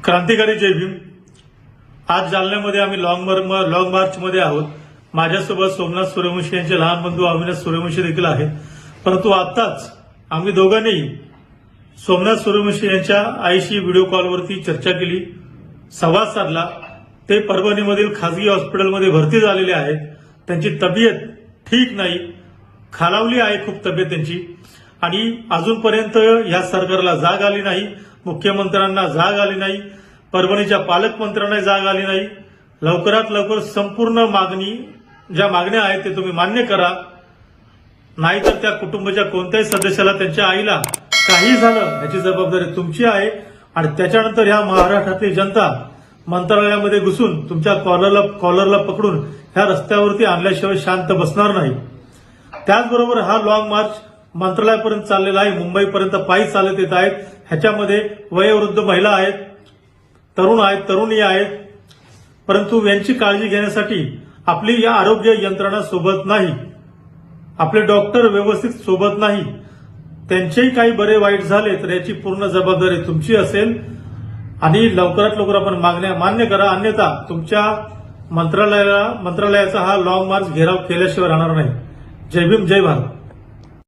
क्रांतिकारी जय भीम। आज जालन्यामध्ये आम्ही लॉंग मार्चमध्ये आहोत। माझ्यासोबत सोमनाथ सूर्यवंशी यांचे लहान बंधू अविनाश सूर्यवंशी देखील आहेत। परंतु आत्ताच आम्ही दोघांनी सोमनाथ सूर्यवंशी यांच्या आईशी व्हिडिओ कॉलवरती चर्चा केली, संवाद साधला। ते परभणीमधील खासगी हॉस्पिटलमध्ये भरती झालेले आहेत। त्यांची तब्येत ठीक नाही, खालावली आहे खूप तब्येत त्यांची, आणि अजूनपर्यंत या सरकारला जाग आली नाही, मुख्यमंत्र्यांना जाग आली नाही, परभणीच्या पालकमंत्र्यांना जाग आली नाही। लवकरात लवकर संपूर्ण ज्या मागण्या आहेत ते तुम्ही मान्य करा, नाहीतर त्या कुटुंबाच्या कोणत्याही सदस्याला, त्यांच्या आईला काही झालं याची जबाबदारी तुमची आहे। आणि त्याच्यानंतर ह्या महाराष्ट्रातली जनता मंत्रालयामध्ये घुसून तुमच्या कॉलरला पकडून ह्या रस्त्यावरती आणल्याशिवाय शांत बसणार नाही। त्याचबरोबर हा लॉंग मार्च मंत्रालयापर्यंत चाललेला आहे, मुंबईपर्यंत पायी चालत येत आहेत। ह्याच्यामध्ये वयोवृद्ध महिला आहेत, तरुण आहेत, तरुणी आहेत, परंतु यांची काळजी घेण्यासाठी आपली या आरोग्य यंत्रणा सोबत नाही, आपले डॉक्टर व्यवस्थित सोबत नाही। त्यांचेही काही बरे वाईट झाले तर याची पूर्ण जबाबदारी तुमची असेल, आणि लवकरात लवकर आपण मागण्या मान्य करा, अन्यथा तुमच्या मंत्रालयाचा हा लॉंग मार्च घेराव केल्याशिवाय राहणार नाही। जय भीम, जय भारत।